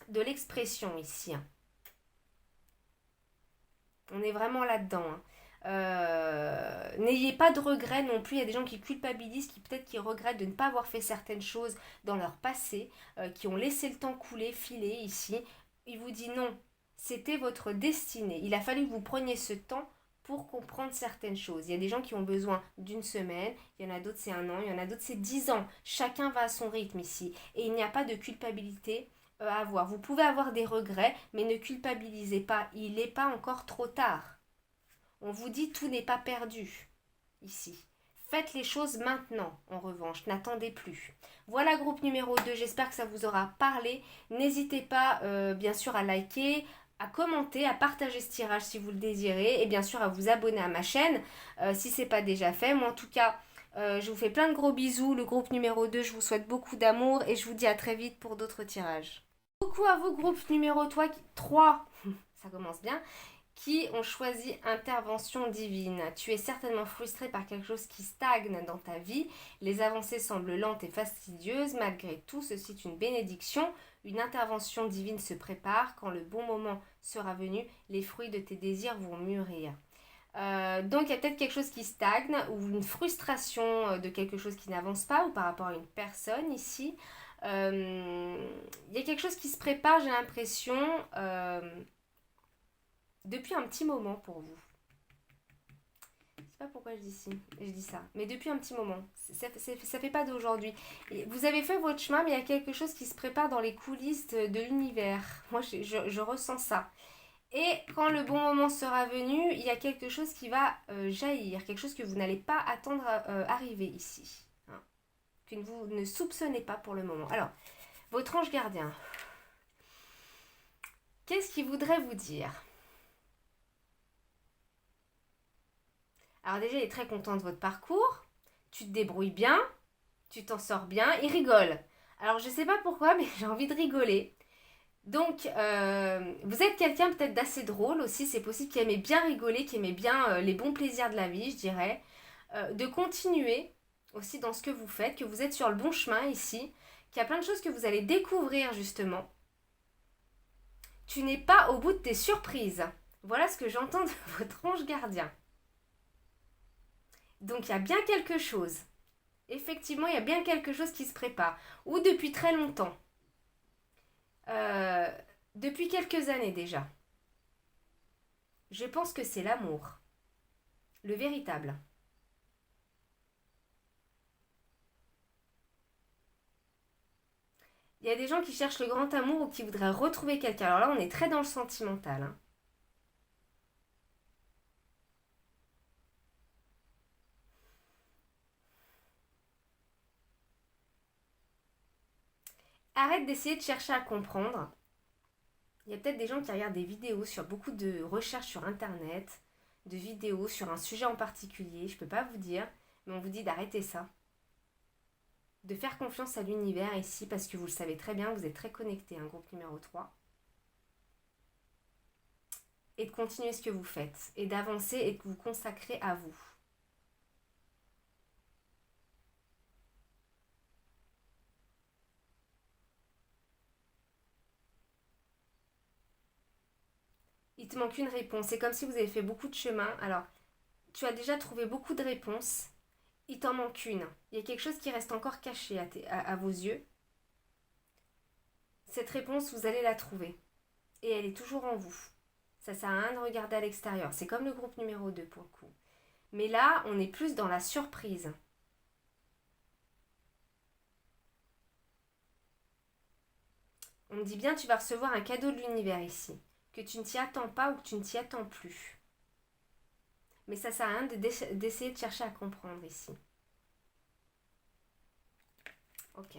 [SPEAKER 1] de l'expression ici. Hein. On est vraiment là-dedans. Hein. N'ayez pas de regrets non plus. Il y a des gens qui culpabilisent, qui peut-être qui regrettent de ne pas avoir fait certaines choses dans leur passé, qui ont laissé le temps couler, filer ici. Il vous dit non, c'était votre destinée. Il a fallu que vous preniez ce temps pour comprendre certaines choses. Il y a des gens qui ont besoin d'une semaine, il y en a d'autres c'est un an, il y en a d'autres c'est 10 ans. Chacun va à son rythme ici. Et il n'y a pas de culpabilité à avoir. Vous pouvez avoir des regrets, mais ne culpabilisez pas. Il n'est pas encore trop tard. On vous dit tout n'est pas perdu ici. Faites les choses maintenant, en revanche, n'attendez plus. Voilà groupe numéro 2, j'espère que ça vous aura parlé. N'hésitez pas bien sûr à liker, à commenter, à partager ce tirage si vous le désirez et bien sûr à vous abonner à ma chaîne si ce n'est pas déjà fait. Moi en tout cas, je vous fais plein de gros bisous. Le groupe numéro 2, je vous souhaite beaucoup d'amour et je vous dis à très vite pour d'autres tirages. Coucou à vous groupe numéro 3, ça commence bien, qui ont choisi intervention divine. Tu es certainement frustré par quelque chose qui stagne dans ta vie. Les avancées semblent lentes et fastidieuses. Malgré tout, ceci est une bénédiction. Une intervention divine se prépare. Quand le bon moment sera venu, les fruits de tes désirs vont mûrir. Donc il y a peut-être quelque chose qui stagne ou une frustration de quelque chose qui n'avance pas ou par rapport à une personne ici. Il y a quelque chose qui se prépare, j'ai l'impression, depuis un petit moment pour vous. Je sais pas pourquoi je dis ça, mais depuis un petit moment. Ça fait pas d'aujourd'hui. Vous avez fait votre chemin, mais il y a quelque chose qui se prépare dans les coulisses de l'univers. Moi, je ressens ça. Et quand le bon moment sera venu, il y a quelque chose qui va jaillir, quelque chose que vous n'allez pas attendre arriver ici, hein, que vous ne soupçonnez pas pour le moment. Alors, votre ange gardien, qu'est-ce qu'il voudrait vous dire? Alors déjà, il est très content de votre parcours, tu te débrouilles bien, tu t'en sors bien, il rigole. Alors je ne sais pas pourquoi, mais j'ai envie de rigoler. Donc, vous êtes quelqu'un peut-être d'assez drôle aussi, c'est possible, qui aimait bien rigoler, qui aimait bien les bons plaisirs de la vie, je dirais. De continuer aussi dans ce que vous faites, que vous êtes sur le bon chemin ici, qu'il y a plein de choses que vous allez découvrir justement. Tu n'es pas au bout de tes surprises. Voilà ce que j'entends de votre ange gardien. Donc, il y a bien quelque chose. Effectivement, il y a bien quelque chose qui se prépare. Ou depuis très longtemps. Depuis quelques années déjà. Je pense que c'est l'amour. Le véritable. Il y a des gens qui cherchent le grand amour ou qui voudraient retrouver quelqu'un. Alors là, on est très dans le sentimental. Hein. Arrête d'essayer de chercher à comprendre. Il y a peut-être des gens qui regardent des vidéos sur beaucoup de recherches sur internet, de vidéos sur un sujet en particulier, je ne peux pas vous dire, mais on vous dit d'arrêter ça. De faire confiance à l'univers ici, parce que vous le savez très bien, vous êtes très connecté, un groupe numéro 3. Et de continuer ce que vous faites, et d'avancer et de vous consacrer à vous. Il te manque une réponse. C'est comme si vous avez fait beaucoup de chemin. Alors, tu as déjà trouvé beaucoup de réponses. Il t'en manque une. Il y a quelque chose qui reste encore caché à vos yeux. Cette réponse, vous allez la trouver. Et elle est toujours en vous. Ça sert à rien de regarder à l'extérieur. C'est comme le groupe numéro 2 pour le coup. Mais là, on est plus dans la surprise. On me dit bien, tu vas recevoir un cadeau de l'univers ici. Que tu ne t'y attends pas ou que tu ne t'y attends plus. Mais ça sert à rien d'essayer de chercher à comprendre ici. Ok.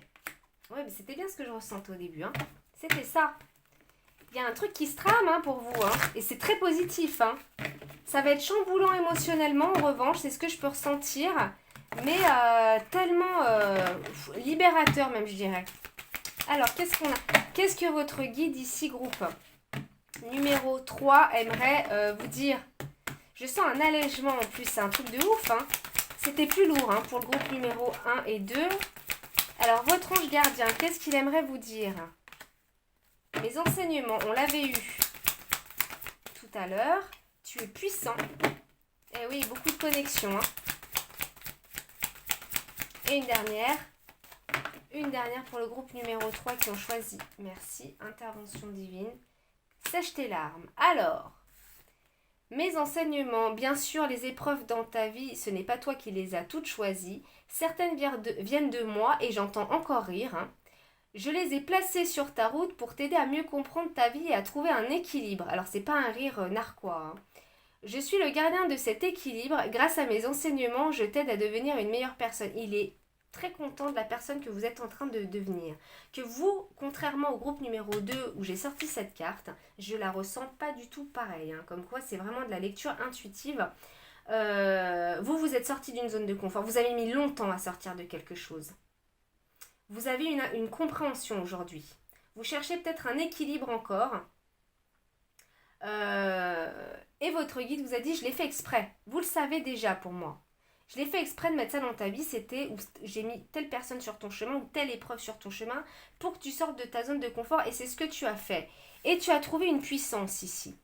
[SPEAKER 1] Ouais, mais c'était bien ce que je ressentais au début. Hein. C'était ça. Il y a un truc qui se trame hein, pour vous. Hein. Et c'est très positif. Hein. Ça va être chamboulant émotionnellement, en revanche. C'est ce que je peux ressentir. Mais tellement libérateur même, je dirais. Alors, qu'est-ce qu'on a? Qu'est-ce que votre guide ici, groupe numéro 3, aimerait vous dire? Je sens un allègement en plus. C'est un truc de ouf. Hein. C'était plus lourd hein, pour le groupe numéro 1 et 2. Alors, votre ange gardien, qu'est-ce qu'il aimerait vous dire? Les enseignements, on l'avait eu tout à l'heure. Tu es puissant. Eh oui, beaucoup de connexions. Hein. Et une dernière. Une dernière pour le groupe numéro 3 qui ont choisi. Merci, intervention divine. Sèche tes larmes. Alors, mes enseignements, bien sûr, les épreuves dans ta vie, ce n'est pas toi qui les as toutes choisies. Certaines viennent de moi et j'entends encore rire. Hein. Je les ai placées sur ta route pour t'aider à mieux comprendre ta vie et à trouver un équilibre. Alors, c'est pas un rire narquois. Hein. Je suis le gardien de cet équilibre. Grâce à mes enseignements, je t'aide à devenir une meilleure personne. Il est très content de la personne que vous êtes en train de devenir. Que vous, contrairement au groupe numéro 2 où j'ai sorti cette carte, je la ressens pas du tout pareil. Hein. Comme quoi, c'est vraiment de la lecture intuitive. Vous, vous êtes sorti d'une zone de confort. Vous avez mis longtemps à sortir de quelque chose. Vous avez une compréhension aujourd'hui. Vous cherchez peut-être un équilibre encore. Et votre guide vous a dit, je l'ai fait exprès. Vous le savez déjà pour moi. Je l'ai fait exprès de mettre ça dans ta vie, c'était où j'ai mis telle personne sur ton chemin ou telle épreuve sur ton chemin pour que tu sortes de ta zone de confort et c'est ce que tu as fait. Et tu as trouvé une puissance ici.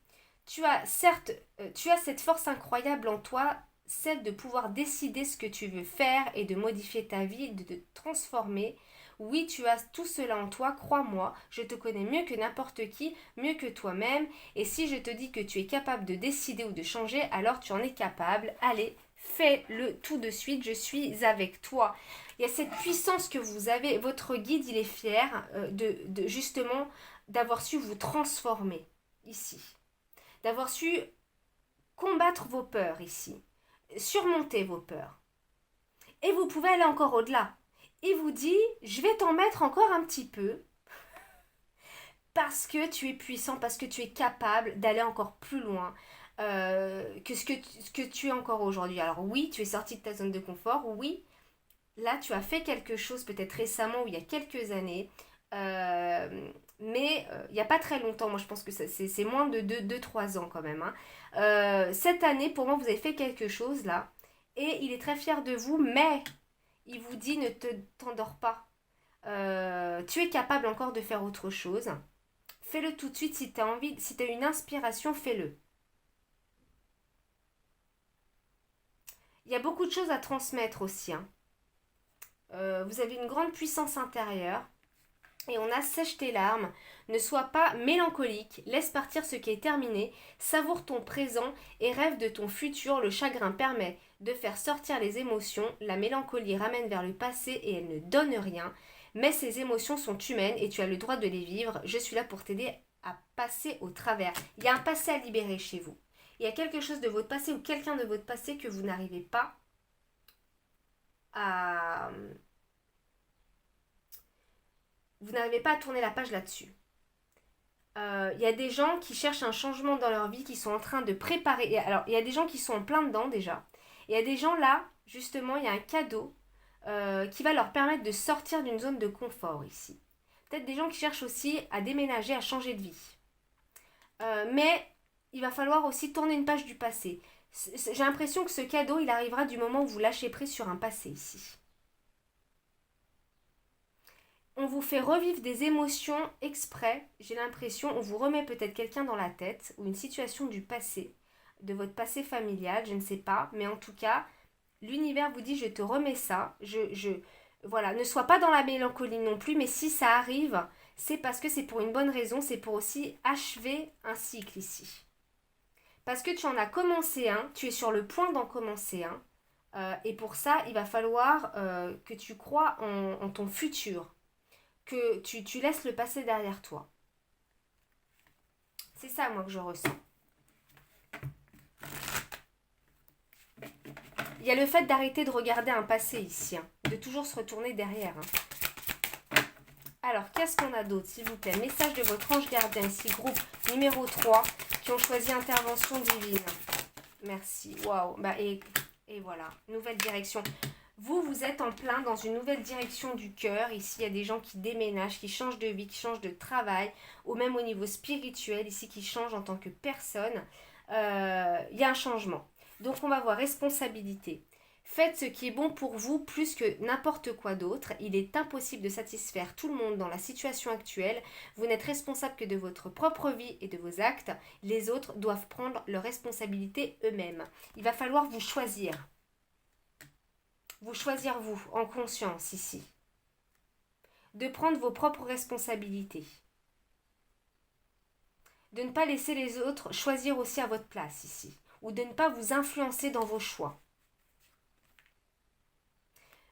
[SPEAKER 1] Tu as certes, tu as cette force incroyable en toi, celle de pouvoir décider ce que tu veux faire et de modifier ta vie, de te transformer. Oui, tu as tout cela en toi, crois-moi, je te connais mieux que n'importe qui, mieux que toi-même, et si je te dis que tu es capable de décider ou de changer, alors tu en es capable. Allez, fais-le tout de suite, je suis avec toi. Il y a cette puissance que vous avez, votre guide, il est fier de justement d'avoir su vous transformer ici, d'avoir su combattre vos peurs ici, surmonter vos peurs. Et vous pouvez aller encore au-delà. Il vous dit, je vais t'en mettre encore un petit peu parce que tu es puissant, parce que tu es capable d'aller encore plus loin que ce que tu es encore aujourd'hui. Alors oui, tu es sorti de ta zone de confort, oui, là tu as fait quelque chose peut-être récemment ou il y a quelques années, mais il n'y a pas très longtemps, moi je pense que c'est moins de 2-3 ans quand même. Hein. Cette année, pour moi, vous avez fait quelque chose là, et il est très fier de vous, mais il vous dit ne t'endors pas. Tu es capable encore de faire autre chose. Fais-le tout de suite si tu as envie, si tu as une inspiration, fais-le. Il y a beaucoup de choses à transmettre aussi. Hein. Vous avez une grande puissance intérieure. Et on a sèche tes larmes, ne sois pas mélancolique, laisse partir ce qui est terminé, savoure ton présent et rêve de ton futur. Le chagrin permet de faire sortir les émotions, la mélancolie ramène vers le passé et elle ne donne rien. Mais ces émotions sont humaines et tu as le droit de les vivre. Je suis là pour t'aider à passer au travers. Il y a un passé à libérer chez vous. Il y a quelque chose de votre passé ou quelqu'un de votre passé que vous n'arrivez pas à... Vous n'arrivez pas à tourner la page là-dessus. Il y a des gens qui cherchent un changement dans leur vie, qui sont en train de préparer. Alors, il y a des gens qui sont en plein dedans déjà. Il y a des gens là, justement, il y a un cadeau qui va leur permettre de sortir d'une zone de confort ici. Peut-être des gens qui cherchent aussi à déménager, à changer de vie. Mais il va falloir aussi tourner une page du passé. J'ai l'impression que ce cadeau, il arrivera du moment où vous lâchez prise sur un passé ici. On vous fait revivre des émotions exprès, j'ai l'impression, on vous remet peut-être quelqu'un dans la tête ou une situation du passé, de votre passé familial, je ne sais pas, mais en tout cas, l'univers vous dit je te remets ça, voilà, ne sois pas dans la mélancolie non plus, mais si ça arrive, c'est parce que c'est pour une bonne raison, c'est pour aussi achever un cycle ici. Parce que tu en as commencé un, tu es sur le point d'en commencer un, et pour ça, il va falloir que tu crois en ton futur, que tu laisses le passé derrière toi. C'est ça, moi, que je ressens. Il y a le fait d'arrêter de regarder un passé ici, hein, de toujours se retourner derrière. Hein. Alors, qu'est-ce qu'on a d'autre, s'il vous plaît? Message de votre ange gardien, ici, groupe numéro 3, qui ont choisi intervention divine. Merci. Waouh. Bah, et voilà, nouvelle direction. Vous êtes en plein dans une nouvelle direction du cœur. Ici, il y a des gens qui déménagent, qui changent de vie, qui changent de travail, ou même au niveau spirituel, ici, qui changent en tant que personne. Il y a un changement. Donc, on va voir responsabilité. Faites ce qui est bon pour vous plus que n'importe quoi d'autre. Il est impossible de satisfaire tout le monde dans la situation actuelle. Vous n'êtes responsable que de votre propre vie et de vos actes. Les autres doivent prendre leurs responsabilités eux-mêmes. Il va falloir vous choisir. Vous choisir vous, en conscience ici. De prendre vos propres responsabilités. De ne pas laisser les autres choisir aussi à votre place ici. Ou de ne pas vous influencer dans vos choix.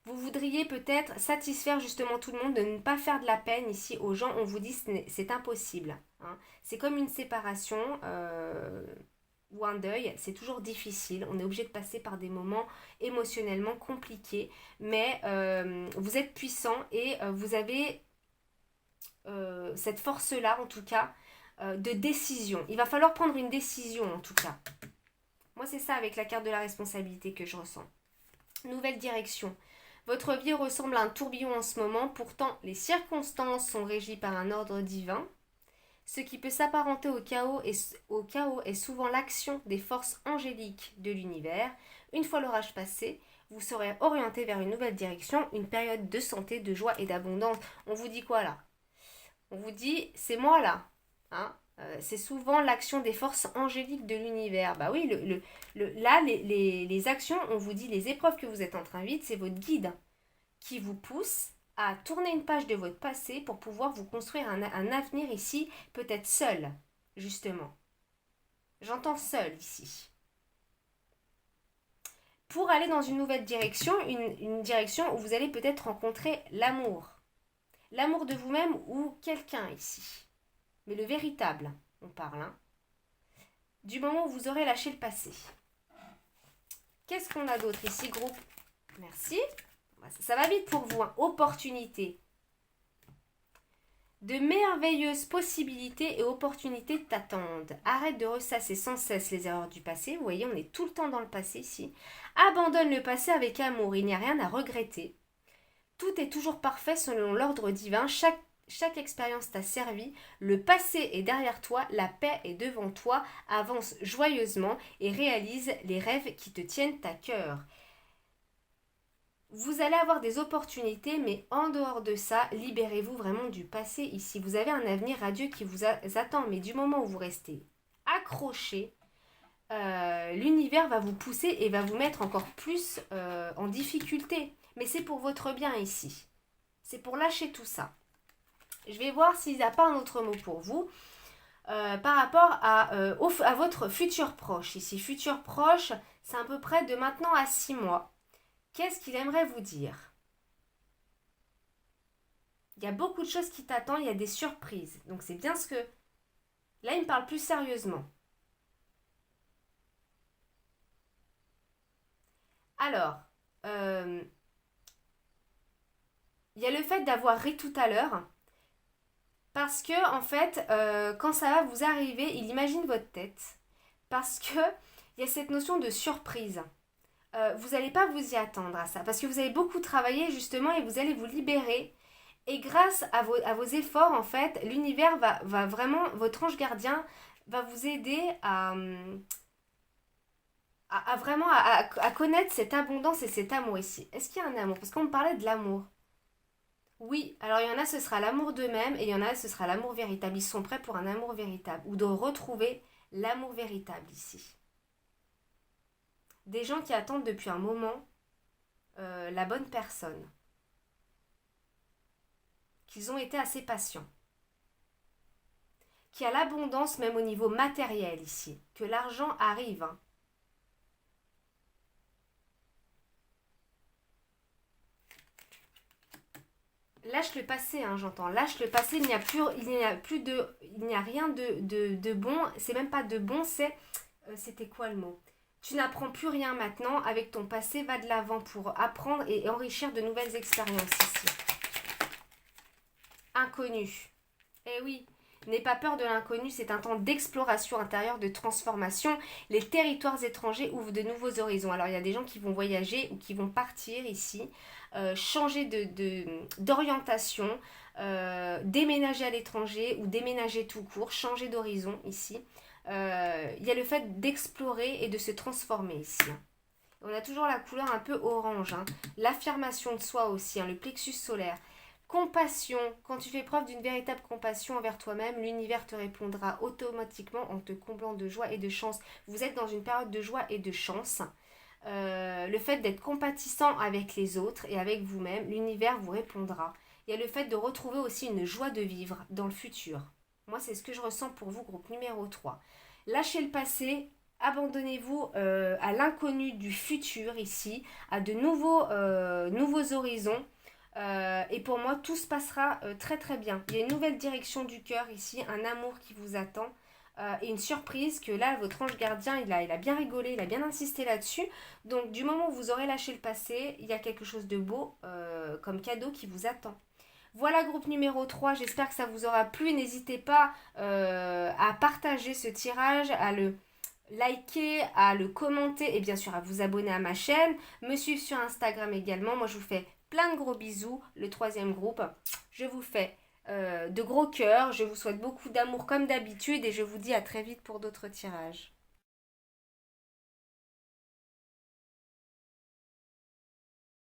[SPEAKER 1] Vous voudriez peut-être satisfaire justement tout le monde, de ne pas faire de la peine ici aux gens. On vous dit c'est impossible. Hein. C'est comme une séparation. ou un deuil, c'est toujours difficile. On est obligé de passer par des moments émotionnellement compliqués. Mais vous êtes puissant et vous avez cette force-là, en tout cas, de décision. Il va falloir prendre une décision, en tout cas. Moi, c'est ça avec la carte de la responsabilité que je ressens. Nouvelle direction. Votre vie ressemble à un tourbillon en ce moment. Pourtant, les circonstances sont régies par un ordre divin. Ce qui peut s'apparenter au chaos est souvent l'action des forces angéliques de l'univers. Une fois l'orage passé, vous serez orienté vers une nouvelle direction, une période de santé, de joie et d'abondance. On vous dit quoi là? On vous dit, c'est moi là. Hein, c'est souvent l'action des forces angéliques de l'univers. Bah oui, là, les actions, on vous dit, les épreuves que vous êtes en train de vivre, c'est votre guide qui vous pousse à tourner une page de votre passé pour pouvoir vous construire un avenir ici, peut-être seul, justement. J'entends seul ici. Pour aller dans une nouvelle direction, une direction où vous allez peut-être rencontrer l'amour. L'amour de vous-même ou quelqu'un ici. Mais le véritable, on parle. Hein. Du moment où vous aurez lâché le passé. Qu'est-ce qu'on a d'autre ici, groupe? Merci. Ça va vite pour vous. Hein. Opportunité. De merveilleuses possibilités et opportunités t'attendent. Arrête de ressasser sans cesse les erreurs du passé. Vous voyez, on est tout le temps dans le passé ici. Abandonne le passé avec amour. Il n'y a rien à regretter. Tout est toujours parfait selon l'ordre divin. Chaque expérience t'a servi. Le passé est derrière toi. La paix est devant toi. Avance joyeusement et réalise les rêves qui te tiennent à cœur. Vous allez avoir des opportunités, mais en dehors de ça, libérez-vous vraiment du passé ici. Vous avez un avenir radieux qui vous attend, mais du moment où vous restez accroché, l'univers va vous pousser et va vous mettre encore plus en difficulté. Mais c'est pour votre bien ici. C'est pour lâcher tout ça. Je vais voir s'il n'y a pas un autre mot pour vous. Par rapport à votre futur proche ici. Futur proche, c'est à peu près de maintenant à 6 mois. Qu'est-ce qu'il aimerait vous dire? Il y a beaucoup de choses qui t'attendent, il y a des surprises. Donc c'est bien ce que... Là, il me parle plus sérieusement. Alors, il y a le fait d'avoir ri tout à l'heure. Parce que, en fait, quand ça va vous arriver, il imagine votre tête. Parce que il y a cette notion de surprise. Vous n'allez pas vous y attendre à ça. Parce que vous avez beaucoup travaillé, justement, et vous allez vous libérer. Et grâce à vos efforts, en fait, l'univers va vraiment, votre ange gardien va vous aider à connaître cette abondance et cet amour ici. Est-ce qu'il y a un amour? Parce qu'on me parlait de l'amour. Oui, alors il y en a, ce sera l'amour d'eux-mêmes et il y en a, ce sera l'amour véritable. Ils sont prêts pour un amour véritable ou de retrouver l'amour véritable ici. Des gens qui attendent depuis un moment la bonne personne. Qu'ils ont été assez patients. Qu'il y a l'abondance même au niveau matériel ici. Que l'argent arrive. Hein. Lâche le passé, hein, j'entends. Lâche le passé, il n'y a rien de bon. C'est même pas de bon, c'était quoi le mot? Tu n'apprends plus rien maintenant. Avec ton passé, va de l'avant pour apprendre et enrichir de nouvelles expériences ici. Inconnu. Eh oui, n'aie pas peur de l'inconnu, c'est un temps d'exploration intérieure, de transformation. Les territoires étrangers ouvrent de nouveaux horizons. Alors il y a des gens qui vont voyager ou qui vont partir ici, changer d'orientation, déménager à l'étranger ou déménager tout court, changer d'horizon ici. Il y a le fait d'explorer et de se transformer ici. On a toujours la couleur un peu orange. Hein. L'affirmation de soi aussi, hein, le plexus solaire. Compassion. Quand tu fais preuve d'une véritable compassion envers toi-même, l'univers te répondra automatiquement en te comblant de joie et de chance. Vous êtes dans une période de joie et de chance. Le fait d'être compatissant avec les autres et avec vous-même, l'univers vous répondra. Il y a le fait de retrouver aussi une joie de vivre dans le futur. Moi, c'est ce que je ressens pour vous, groupe numéro 3. Lâchez le passé, abandonnez-vous à l'inconnu du futur ici, à de nouveaux horizons. Et pour moi, tout se passera très très bien. Il y a une nouvelle direction du cœur ici, un amour qui vous attend. et une surprise que là, votre ange gardien, il a bien rigolé, il a bien insisté là-dessus. Donc, du moment où vous aurez lâché le passé, il y a quelque chose de beau comme cadeau qui vous attend. Voilà, groupe numéro 3. J'espère que ça vous aura plu. N'hésitez pas à partager ce tirage, à le liker, à le commenter et bien sûr à vous abonner à ma chaîne, me suivre sur Instagram également. Moi, je vous fais plein de gros bisous. Le troisième groupe, je vous fais de gros cœurs. Je vous souhaite beaucoup d'amour comme d'habitude et je vous dis à très vite pour d'autres tirages.